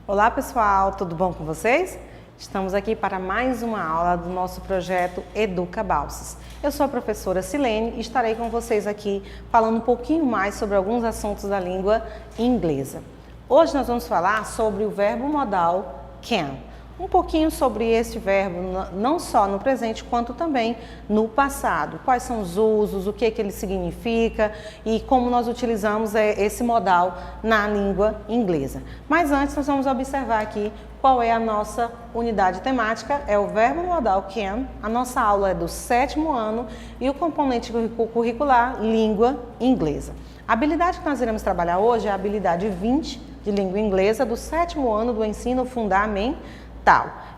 Olá pessoal, tudo bom com vocês? Estamos aqui para mais uma aula do nosso projeto Educa Balsas. Eu sou a professora Silene e estarei com vocês aqui falando um pouquinho mais sobre alguns assuntos da língua inglesa. Hoje nós vamos falar sobre o verbo modal can. Um pouquinho sobre este verbo, não só no presente, quanto também no passado. Quais são os usos, o que ele significa e como nós utilizamos esse modal na língua inglesa. Mas antes nós vamos observar aqui qual é a nossa unidade temática, é o verbo modal can. A nossa aula é do 7º ano e o componente curricular, língua inglesa. A habilidade que nós iremos trabalhar hoje é a habilidade 20 de língua inglesa do 7º ano do ensino fundamental,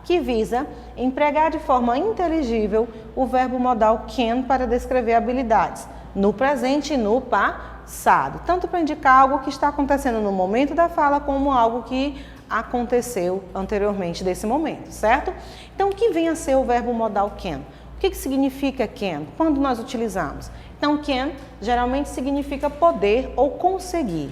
que visa empregar de forma inteligível o verbo modal can para descrever habilidades no presente e no passado, tanto para indicar algo que está acontecendo no momento da fala, como algo que aconteceu anteriormente desse momento, certo? Então, o que vem a ser o verbo modal can? O que significa can? Quando nós utilizamos? Então, can geralmente significa poder ou conseguir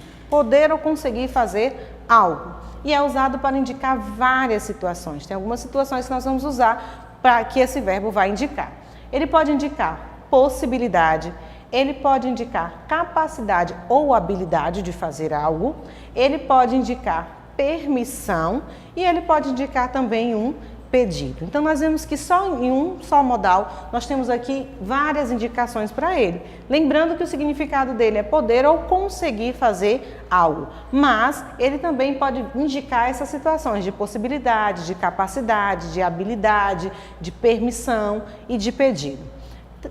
fazer algo. E é usado para indicar várias situações. Tem algumas situações que nós vamos usar para que esse verbo vai indicar. Ele pode indicar possibilidade, ele pode indicar capacidade ou habilidade de fazer algo, ele pode indicar permissão e ele pode indicar também um pedido. Então, nós vemos que só em um só modal nós temos aqui várias indicações para ele. Lembrando que o significado dele é poder ou conseguir fazer algo, mas ele também pode indicar essas situações de possibilidade, de capacidade, de habilidade, de permissão e de pedido.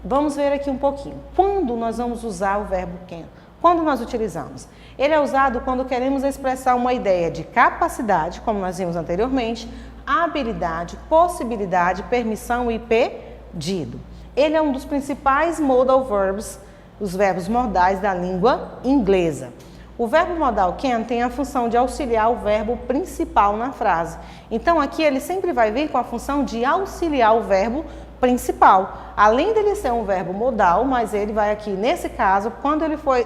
Vamos ver aqui um pouquinho. Quando nós vamos usar o verbo can? Quando nós utilizamos? Ele é usado quando queremos expressar uma ideia de capacidade, como nós vimos anteriormente, habilidade, possibilidade, permissão e pedido. Ele é um dos principais modal verbs, os verbos modais da língua inglesa. O verbo modal can tem a função de auxiliar o verbo principal na frase. Então, aqui ele sempre vai vir com a função de auxiliar o verbo principal. Além dele ser um verbo modal, mas ele vai aqui, nesse caso, quando ele for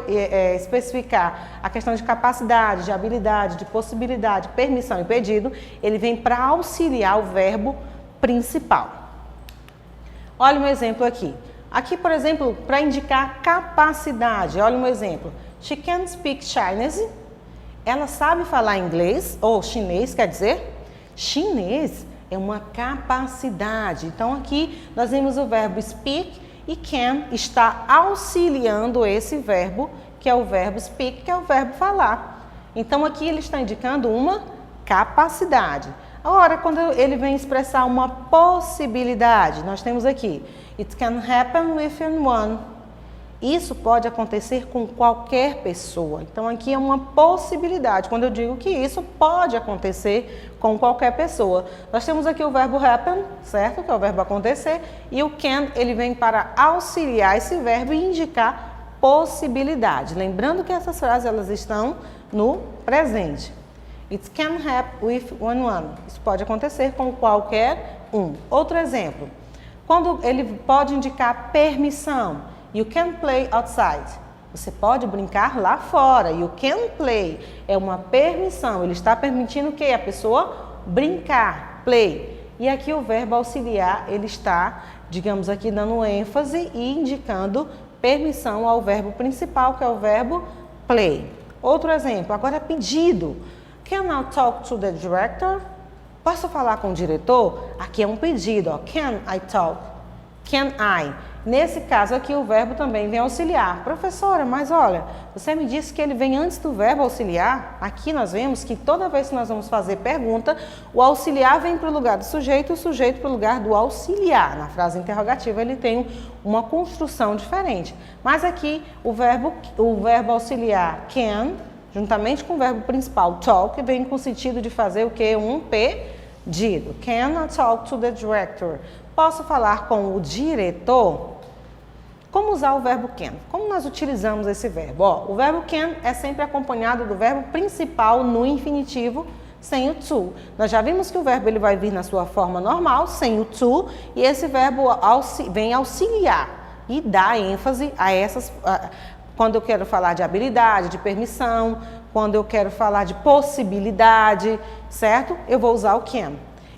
especificar a questão de capacidade, de habilidade, de possibilidade, permissão e pedido, ele vem para auxiliar o verbo principal. Olha um exemplo aqui. Aqui, por exemplo, para indicar capacidade, olha um exemplo. She can speak Chinese. Ela sabe falar inglês, ou chinês, quer dizer? Chinês é uma capacidade. Então, aqui nós vemos o verbo speak e can está auxiliando esse verbo, que é o verbo speak, que é o verbo falar. Então, aqui ele está indicando uma capacidade. Agora, quando ele vem expressar uma possibilidade, nós temos aqui, it can happen with anyone. Isso pode acontecer com qualquer pessoa. Então, aqui é uma possibilidade. Quando eu digo que isso pode acontecer com qualquer pessoa. Nós temos aqui o verbo happen, certo? Que é o verbo acontecer. E o can, ele vem para auxiliar esse verbo e indicar possibilidade. Lembrando que essas frases, elas estão no presente. It can happen with anyone. Isso pode acontecer com qualquer um. Outro exemplo. Quando ele pode indicar permissão. You can play outside. Você pode brincar lá fora. You can play. É uma permissão. Ele está permitindo que a pessoa brincar. Play. E aqui o verbo auxiliar, ele está, digamos aqui, dando ênfase e indicando permissão ao verbo principal, que é o verbo play. Outro exemplo. Agora é pedido. Can I talk to the director? Posso falar com o diretor? Aqui é um pedido. Ó. Can I talk? Can I? Nesse caso aqui o verbo também vem auxiliar. Professora, mas olha, você me disse que ele vem antes do verbo auxiliar. Aqui nós vemos que toda vez que nós vamos fazer pergunta, o auxiliar vem para o lugar do sujeito e o sujeito para o lugar do auxiliar. Na frase interrogativa ele tem uma construção diferente. Mas aqui o verbo auxiliar can, juntamente com o verbo principal talk, vem com o sentido de fazer o quê? Um pedido. Can I talk to the director? Posso falar com o diretor? Como usar o verbo can? Como nós utilizamos esse verbo? O verbo can é sempre acompanhado do verbo principal no infinitivo, sem o to. Nós já vimos que o verbo ele vai vir na sua forma normal, sem o to, e esse verbo vem auxiliar e dá ênfase a essas... Quando eu quero falar de habilidade, de permissão, quando eu quero falar de possibilidade, certo? Eu vou usar o can.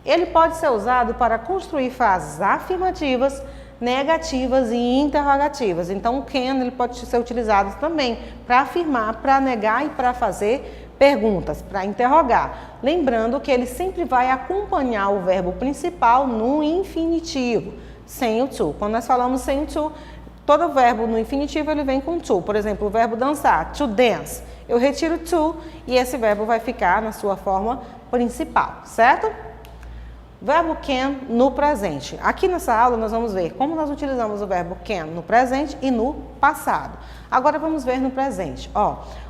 Ele pode ser usado para construir frases afirmativas, negativas e interrogativas. Então, o can ele pode ser utilizado também para afirmar, para negar e para fazer perguntas, para interrogar. Lembrando que ele sempre vai acompanhar o verbo principal no infinitivo, sem o to. Quando nós falamos sem o to, todo verbo no infinitivo ele vem com to. Por exemplo, o verbo dançar, to dance. Eu retiro to e esse verbo vai ficar na sua forma principal, certo? Verbo can no presente. Aqui nessa aula nós vamos ver como nós utilizamos o verbo can no presente e no passado. Agora vamos ver no presente.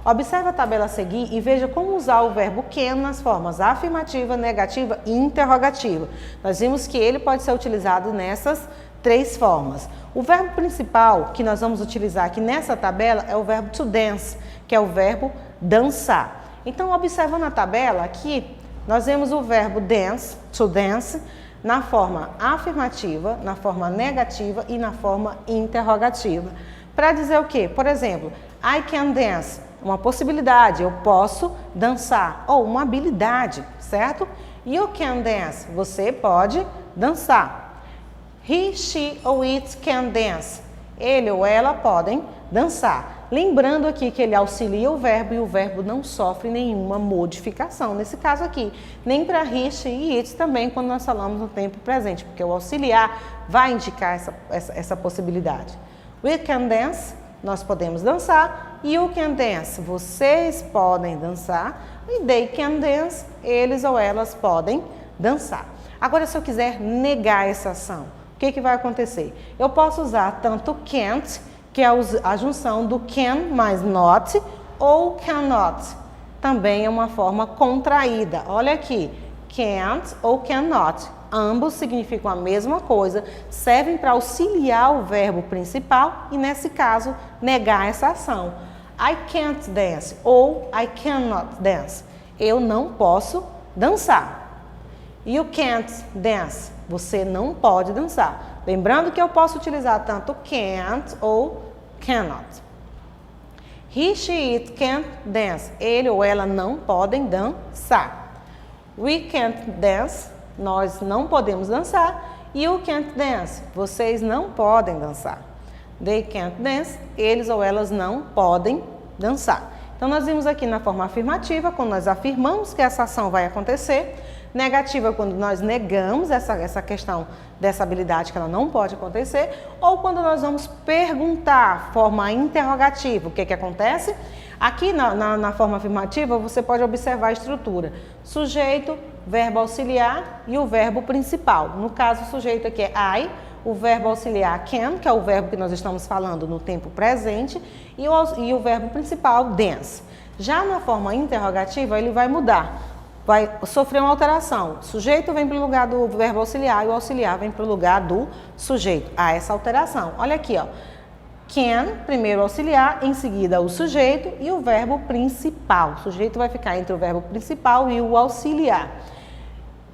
Observe a tabela a seguir e veja como usar o verbo can nas formas afirmativa, negativa e interrogativa. Nós vimos que ele pode ser utilizado nessas 3 formas. O verbo principal que nós vamos utilizar aqui nessa tabela é o verbo to dance, que é o verbo dançar. Então, observando a tabela aqui, nós vemos o verbo dance, to dance, na forma afirmativa, na forma negativa e na forma interrogativa. Para dizer o quê? Por exemplo, I can dance, uma possibilidade, eu posso dançar, ou uma habilidade, certo? You can dance, você pode dançar. He, she ou it can dance, ele ou ela podem dançar. Lembrando aqui que ele auxilia o verbo e o verbo não sofre nenhuma modificação. Nesse caso aqui, nem para he, she e it também quando nós falamos no tempo presente, porque o auxiliar vai indicar essa possibilidade. We can dance, nós podemos dançar. You can dance, vocês podem dançar. E they can dance, eles ou elas podem dançar. Agora, se eu quiser negar essa ação, o que vai acontecer? Eu posso usar tanto can't, que é a junção do can mais not, ou cannot. Também é uma forma contraída. Olha aqui, can't ou cannot. Ambos significam a mesma coisa, servem para auxiliar o verbo principal e, nesse caso, negar essa ação. I can't dance ou I cannot dance. Eu não posso dançar. You can't dance. Você não pode dançar. Lembrando que eu posso utilizar tanto can't ou cannot. He, she, it can't dance. Ele ou ela não podem dançar. We can't dance. Nós não podemos dançar. You can't dance. Vocês não podem dançar. They can't dance. Eles ou elas não podem dançar. Então, nós vimos aqui na forma afirmativa, quando nós afirmamos que essa ação vai acontecer. Negativa, quando nós negamos essa questão dessa habilidade que ela não pode acontecer. Ou quando nós vamos perguntar, forma interrogativa, o que acontece? Aqui na forma afirmativa, você pode observar a estrutura. Sujeito, verbo auxiliar e o verbo principal. No caso, o sujeito aqui é I, o verbo auxiliar can, que é o verbo que nós estamos falando no tempo presente, e o verbo principal, dance. Já na forma interrogativa, ele vai mudar. Vai sofrer uma alteração. O sujeito vem para o lugar do verbo auxiliar e o auxiliar vem para o lugar do sujeito. Há essa alteração. Olha aqui, can, primeiro auxiliar, em seguida o sujeito e o verbo principal. O sujeito vai ficar entre o verbo principal e o auxiliar.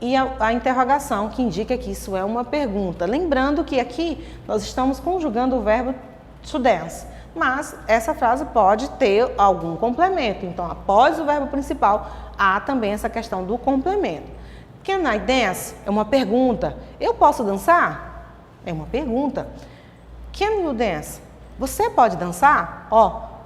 E a interrogação, que indica que isso é uma pergunta. Lembrando que aqui nós estamos conjugando o verbo to dance. Mas essa frase pode ter algum complemento. Então, após o verbo principal, há também essa questão do complemento. Can I dance? É uma pergunta. Eu posso dançar? É uma pergunta. Can you dance? Você pode dançar?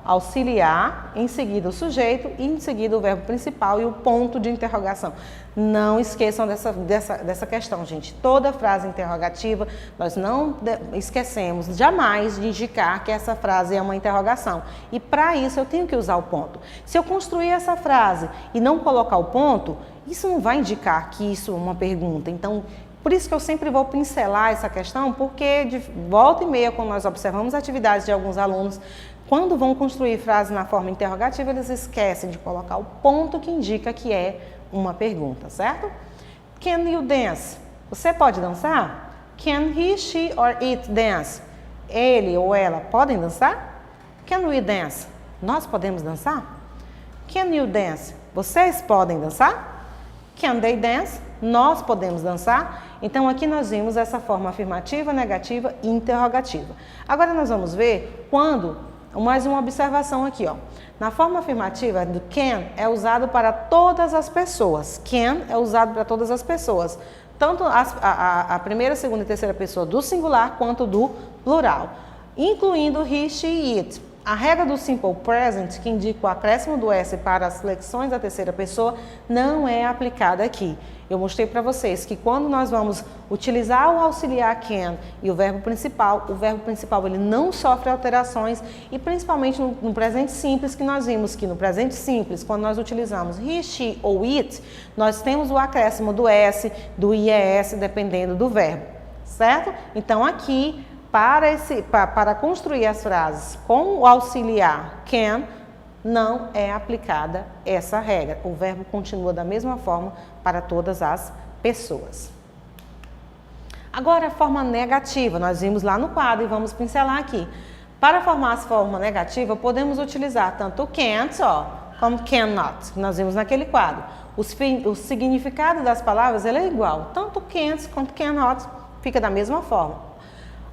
Auxiliar, em seguida o sujeito e em seguida o verbo principal e o ponto de interrogação. Não esqueçam dessa questão, gente. Toda frase interrogativa, nós não esquecemos jamais de indicar que essa frase é uma interrogação. E para isso eu tenho que usar o ponto. Se eu construir essa frase e não colocar o ponto, isso não vai indicar que isso é uma pergunta. Então, por isso que eu sempre vou pincelar essa questão, porque de volta e meia, quando nós observamos atividades de alguns alunos, quando vão construir frases na forma interrogativa, eles esquecem de colocar o ponto que indica que é uma pergunta, certo? Can you dance? Você pode dançar? Can he, she or it dance? Ele ou ela podem dançar? Can we dance? Nós podemos dançar? Can you dance? Vocês podem dançar? Can they dance? Nós podemos dançar? Então, aqui nós vimos essa forma afirmativa, negativa e interrogativa. Agora, nós vamos ver quando mais uma observação aqui, ó. Na forma afirmativa, do can é usado para todas as pessoas. Can é usado para todas as pessoas. Tanto a primeira, segunda e terceira pessoa do singular quanto do plural. Incluindo he, she e it. A regra do simple present, que indica o acréscimo do S para as flexões da terceira pessoa, não é aplicada aqui. Eu mostrei para vocês que quando nós vamos utilizar o auxiliar can e o verbo principal ele não sofre alterações e principalmente no presente simples, que nós vimos que no presente simples, quando nós utilizamos he, she ou it, nós temos o acréscimo do S, do IES, dependendo do verbo, certo? Então aqui, para construir as frases com o auxiliar can, não é aplicada essa regra. O verbo continua da mesma forma para todas as pessoas. Agora, a forma negativa. Nós vimos lá no quadro e vamos pincelar aqui. Para formar a forma negativa, podemos utilizar tanto o can't, ó, como cannot, que nós vimos naquele quadro. O significado das palavras ele é igual. Tanto can't quanto cannot fica da mesma forma.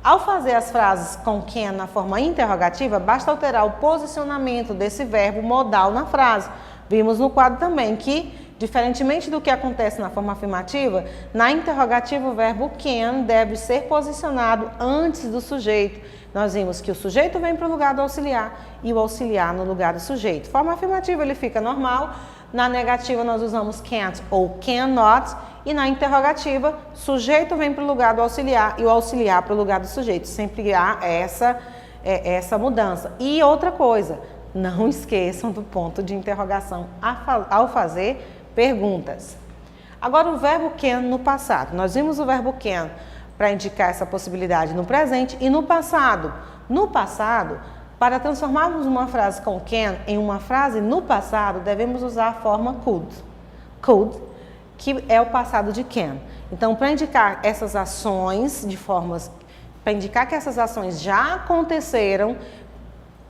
Ao fazer as frases com can na forma interrogativa, basta alterar o posicionamento desse verbo modal na frase. Vimos no quadro também que, diferentemente do que acontece na forma afirmativa, na interrogativa o verbo can deve ser posicionado antes do sujeito. Nós vimos que o sujeito vem para o lugar do auxiliar e o auxiliar no lugar do sujeito. Forma afirmativa ele fica normal, na negativa nós usamos can't ou cannot, e na interrogativa, sujeito vem para o lugar do auxiliar e o auxiliar para o lugar do sujeito. Sempre há essa mudança. E outra coisa, não esqueçam do ponto de interrogação ao fazer perguntas. Agora o verbo can no passado. Nós vimos o verbo can para indicar essa possibilidade no presente e no passado. No passado, para transformarmos uma frase com can em uma frase no passado, devemos usar a forma could. Could, que é o passado de can. Então, para indicar essas ações para indicar que essas ações já aconteceram,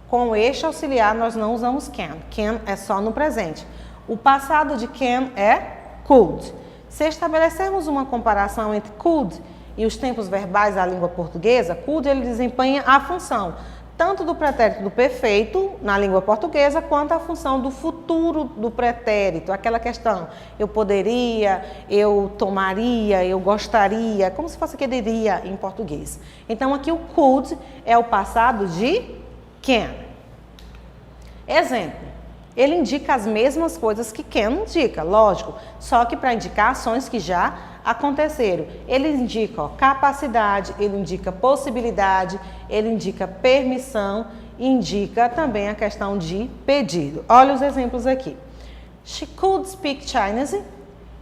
com este auxiliar nós não usamos can. Can é só no presente. O passado de can é could. Se estabelecermos uma comparação entre could e os tempos verbais da língua portuguesa, could ele desempenha a função tanto do pretérito do perfeito na língua portuguesa, quanto a função do futuro do pretérito, aquela questão, eu poderia, eu tomaria, eu gostaria, como se fosse quereria em português. Então aqui o could é o passado de can. Exemplo, ele indica as mesmas coisas que can indica, lógico, só que para indicar ações que já aconteceram. Ele indica capacidade, ele indica possibilidade, ele indica permissão, indica também a questão de pedido. Olha os exemplos aqui. She could speak Chinese.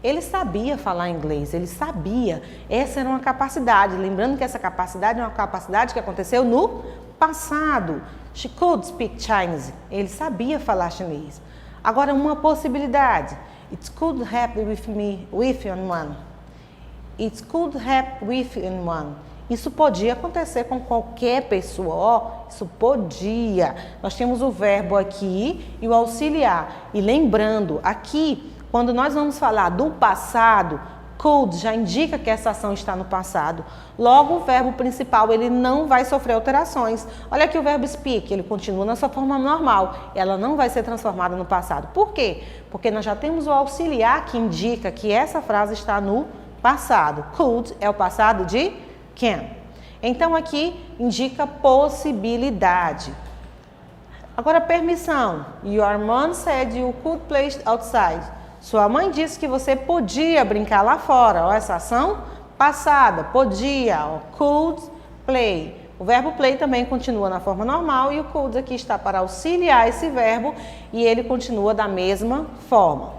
Ele sabia falar inglês, ele sabia. Essa era uma capacidade. Lembrando que essa capacidade é uma capacidade que aconteceu no passado. She could speak Chinese. Ele sabia falar chinês. Agora, uma possibilidade. It could happen with anyone. It could happen with anyone. Isso podia acontecer com qualquer pessoa. Ó, isso podia. Nós temos o verbo aqui e o auxiliar. E lembrando, aqui, quando nós vamos falar do passado, could já indica que essa ação está no passado. Logo, o verbo principal ele não vai sofrer alterações. Olha aqui o verbo speak, ele continua na sua forma normal. Ela não vai ser transformada no passado. Por quê? Porque nós já temos o auxiliar que indica que essa frase está no passado. Could é o passado de can. Então, aqui indica possibilidade. Agora, permissão. Your mom said you could play outside. Sua mãe disse que você podia brincar lá fora. Ó, essa ação passada, podia. Ó, could play. O verbo play também continua na forma normal e o could aqui está para auxiliar esse verbo e ele continua da mesma forma.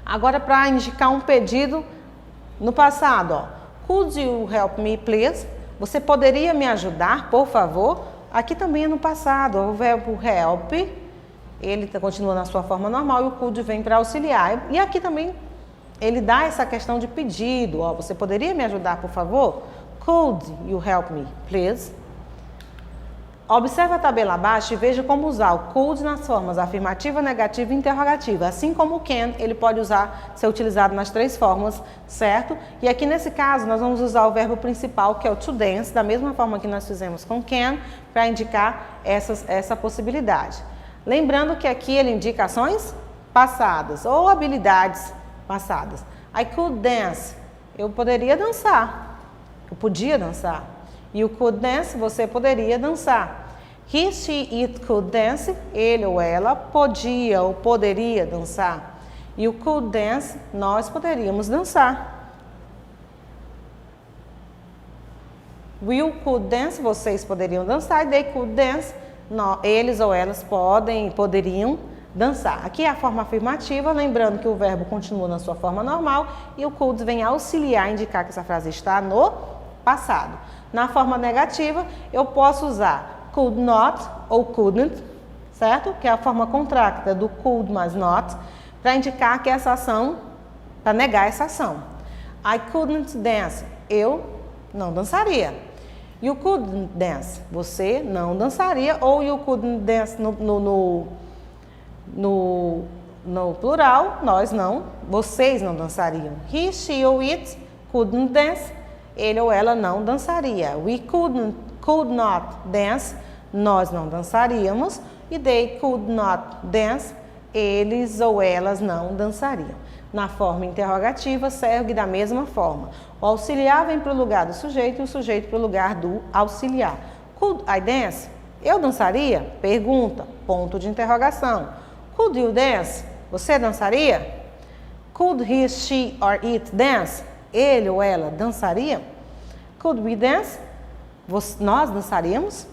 Agora, para indicar um pedido no passado, ó, could you help me, please? Você poderia me ajudar, por favor? Aqui também é no passado, ó, o verbo help, ele continua na sua forma normal e o could vem para auxiliar. E aqui também ele dá essa questão de pedido, ó, você poderia me ajudar, por favor? Could you help me, please? Observe a tabela abaixo e veja como usar o could nas formas afirmativa, negativa e interrogativa. Assim como o can, ele pode ser utilizado nas 3 formas, certo? E aqui nesse caso, nós vamos usar o verbo principal, que é o to dance, da mesma forma que nós fizemos com can, para indicar essa possibilidade. Lembrando que aqui ele indica ações passadas ou habilidades passadas. I could dance, eu poderia dançar, eu podia dançar. E o could dance, você poderia dançar. He, she, it could dance, ele ou ela podia ou poderia dançar. E o could dance, nós poderíamos dançar. We could dance, vocês poderiam dançar. E they could dance, eles ou elas poderiam dançar. Aqui é a forma afirmativa, lembrando que o verbo continua na sua forma normal e o could vem auxiliar, indicar que essa frase está no passado. Na forma negativa, eu posso usar could not ou couldn't, certo? Que é a forma contracta do could mais not, para indicar que essa ação, para negar essa ação. I couldn't dance, eu não dançaria. You couldn't dance, você não dançaria, ou you couldn't dance no plural, nós não, vocês não dançariam. He, she ou it couldn't dance, ele ou ela não dançaria. We could not dance, nós não dançaríamos. E they could not dance, eles ou elas não dançariam. Na forma interrogativa, segue da mesma forma. O auxiliar vem para o lugar do sujeito e o sujeito para o lugar do auxiliar. Could I dance? Eu dançaria? Pergunta, ponto de interrogação. Could you dance? Você dançaria? Could he, she or it dance? Ele ou ela dançaria? Could we dance? Nós dançaríamos?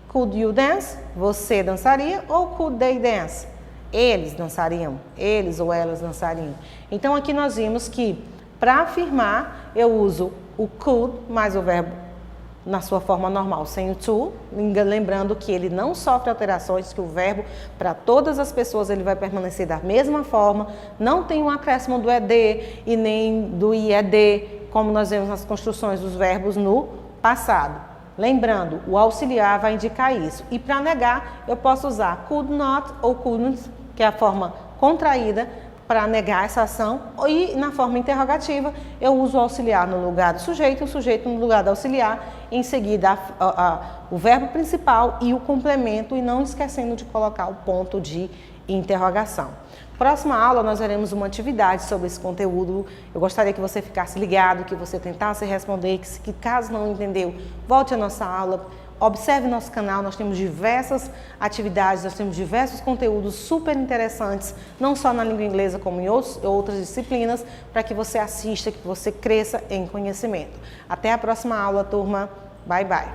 Could you dance? Você dançaria? Ou could they dance? Eles dançariam? Eles ou elas dançariam? Então, aqui nós vimos que, para afirmar, eu uso o could mais o verbo na sua forma normal, sem o to, lembrando que ele não sofre alterações, que o verbo, para todas as pessoas, ele vai permanecer da mesma forma, não tem um acréscimo do ed e nem do ied, como nós vemos nas construções dos verbos no passado. Lembrando, o auxiliar vai indicar isso. E para negar, eu posso usar could not ou couldn't, que é a forma contraída, para negar essa ação, e na forma interrogativa eu uso o auxiliar no lugar do sujeito, o sujeito no lugar do auxiliar, em seguida o verbo principal e o complemento, e não esquecendo de colocar o ponto de interrogação. Próxima aula nós veremos uma atividade sobre esse conteúdo. Eu gostaria que você ficasse ligado, que você tentasse responder, que caso não entendeu, volte à nossa aula. Observe nosso canal, nós temos diversas atividades, nós temos diversos conteúdos super interessantes, não só na língua inglesa, como em outras disciplinas, para que você assista, que você cresça em conhecimento. Até a próxima aula, turma. Bye, bye.